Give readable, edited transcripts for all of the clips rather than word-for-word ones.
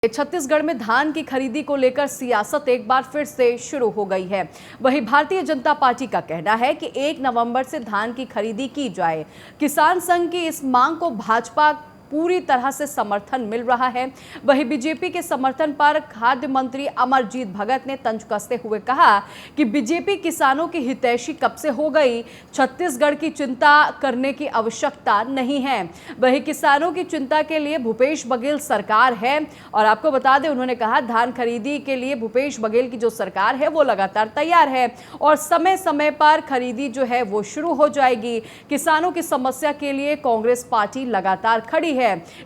छत्तीसगढ़ में धान की खरीदी को लेकर सियासत एक बार फिर से शुरू हो गई है। वहीं भारतीय जनता पार्टी का कहना है कि 1 नवंबर से धान की खरीदी की जाए। किसान संघ की इस मांग को भाजपा पूरी तरह से समर्थन मिल रहा है। वहीं बीजेपी के समर्थन पर खाद्य मंत्री अमरजीत भगत ने तंज कसते हुए कहा कि बीजेपी किसानों की हितैषी कब से हो गई, छत्तीसगढ़ की चिंता करने की आवश्यकता नहीं है। वहीं किसानों की चिंता के लिए भूपेश बघेल सरकार है। और आपको बता दें, उन्होंने कहा धान खरीदी के लिए भूपेश बघेल की जो सरकार है वो लगातार तैयार है और समय समय पर खरीदी जो है वो शुरू हो जाएगी। किसानों की समस्या के लिए कांग्रेस पार्टी लगातार खड़ी है।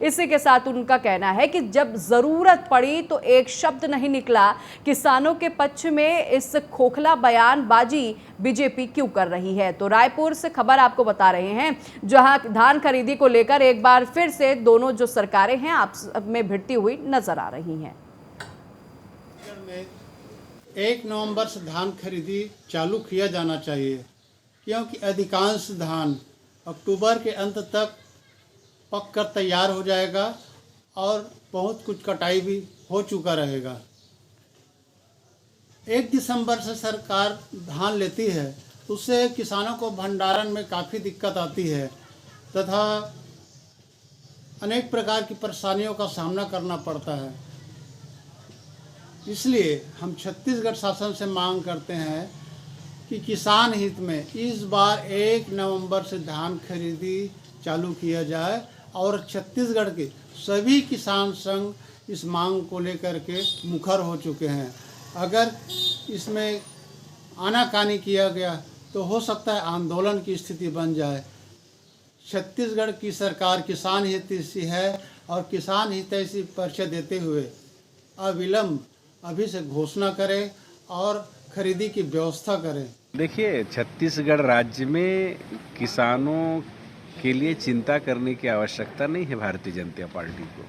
इसी के साथ उनका कहना है कि जब जरूरत पड़ी तो एक शब्द नहीं निकला। किसानों के पक्ष में इस खोखला बयानबाजी बीजेपी क्यों कर रही है। तो रायपुर से खबर आपको बता रहे हैं, जहां धान खरीदी को लेकर एक बार फिर से दोनों जो सरकारें हैं आपस में भिड़ती हुई नजर आ रही हैं। 1 नवंबर से धान खरीदी चालू किया जाना चाहिए, क्योंकि अधिकांश धान अक्टूबर के अंत तक पक कर तैयार हो जाएगा और बहुत कुछ कटाई भी हो चुका रहेगा। 1 दिसंबर से सरकार धान लेती है, उससे किसानों को भंडारण में काफ़ी दिक्कत आती है तथा अनेक प्रकार की परेशानियों का सामना करना पड़ता है। इसलिए हम छत्तीसगढ़ शासन से मांग करते हैं कि किसान हित में इस बार 1 नवंबर से धान खरीदी चालू किया जाए और छत्तीसगढ़ के सभी किसान संघ इस मांग को लेकर के मुखर हो चुके हैं। अगर इसमें आनाकानी किया गया तो हो सकता है आंदोलन की स्थिति बन जाए। छत्तीसगढ़ की सरकार किसान हितैषी है और किसान हितैषी परिचय देते हुए अविलंब अभी से घोषणा करें और खरीदी की व्यवस्था करें। देखिए, छत्तीसगढ़ राज्य में किसानों के लिए चिंता करने की आवश्यकता नहीं है। भारतीय जनता पार्टी को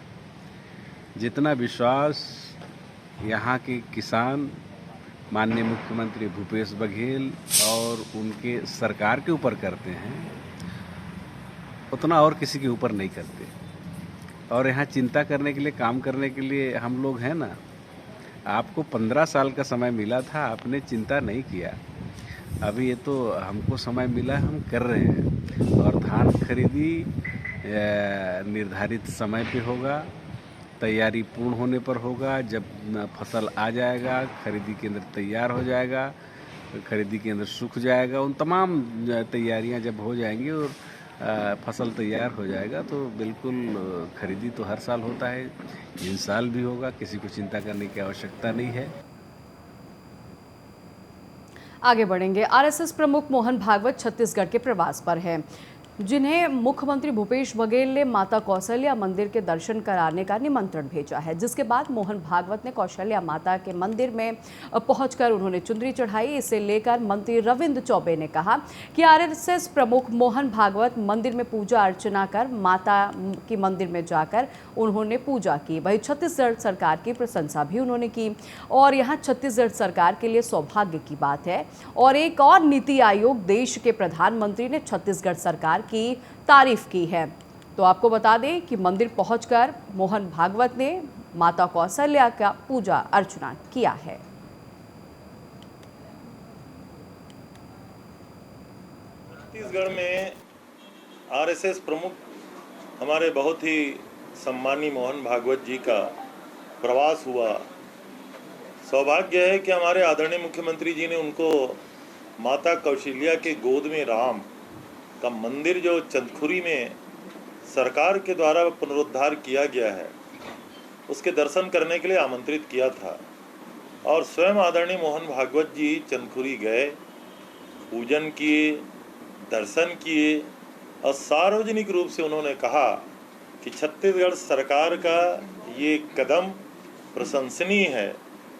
जितना विश्वास यहाँ के किसान माननीय मुख्यमंत्री भूपेश बघेल और उनके सरकार के ऊपर करते हैं, उतना और किसी के ऊपर नहीं करते। और यहाँ चिंता करने के लिए, काम करने के लिए हम लोग हैं ना। आपको 15 साल का समय मिला था, आपने चिंता नहीं किया। अभी ये तो हमको समय मिला, हम कर रहे हैं। और धान खरीदी निर्धारित समय पे होगा, तैयारी पूर्ण होने पर होगा। जब फसल आ जाएगा, खरीदी केंद्र तैयार हो जाएगा, खरीदी केंद्र सूख जाएगा, उन तमाम तैयारियां जब हो जाएंगी और फसल तैयार हो जाएगा तो बिल्कुल खरीदी तो हर साल होता है, इस साल भी होगा। किसी को चिंता करने की आवश्यकता नहीं है। आगे बढ़ेंगे। आरएसएस प्रमुख मोहन भागवत छत्तीसगढ़ के प्रवास पर हैं, जिन्हें मुख्यमंत्री भूपेश बघेल ने माता कौशल्या मंदिर के दर्शन कराने का निमंत्रण भेजा है। जिसके बाद मोहन भागवत ने कौशल्या माता के मंदिर में पहुंचकर उन्होंने चुनरी चढ़ाई। इसे लेकर मंत्री रविंद्र चौबे ने कहा कि आरएसएस प्रमुख मोहन भागवत मंदिर में पूजा अर्चना कर माता की मंदिर में जाकर उन्होंने पूजा की। वहीं छत्तीसगढ़ सरकार की प्रशंसा भी उन्होंने की और यहाँ छत्तीसगढ़ सरकार के लिए सौभाग्य की बात है। और एक और नीति आयोग देश के प्रधानमंत्री ने छत्तीसगढ़ सरकार की तारीफ की है। तो आपको बता दें कि मंदिर पहुंचकर मोहन भागवत ने माता कौशल्या का पूजा अर्चना किया है। छत्तीसगढ़ में आरएसएस प्रमुख हमारे बहुत ही सम्मानी मोहन भागवत जी का प्रवास हुआ। सौभाग्य है कि हमारे आदरणीय मुख्यमंत्री जी ने उनको माता कौशल्या के गोद में राम का मंदिर जो चंदखुरी में सरकार के द्वारा पुनरुद्धार किया गया है, उसके दर्शन करने के लिए आमंत्रित किया था। और स्वयं आदरणीय मोहन भागवत जी चंदखुरी गए, पूजन किए, दर्शन किए और सार्वजनिक रूप से उन्होंने कहा कि छत्तीसगढ़ सरकार का ये कदम प्रशंसनीय है।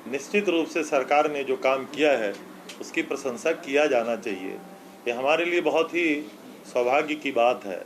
निश्चित रूप से सरकार ने जो काम किया है उसकी प्रशंसा किया जाना चाहिए। ये हमारे लिए बहुत ही सौभाग्य की बात है।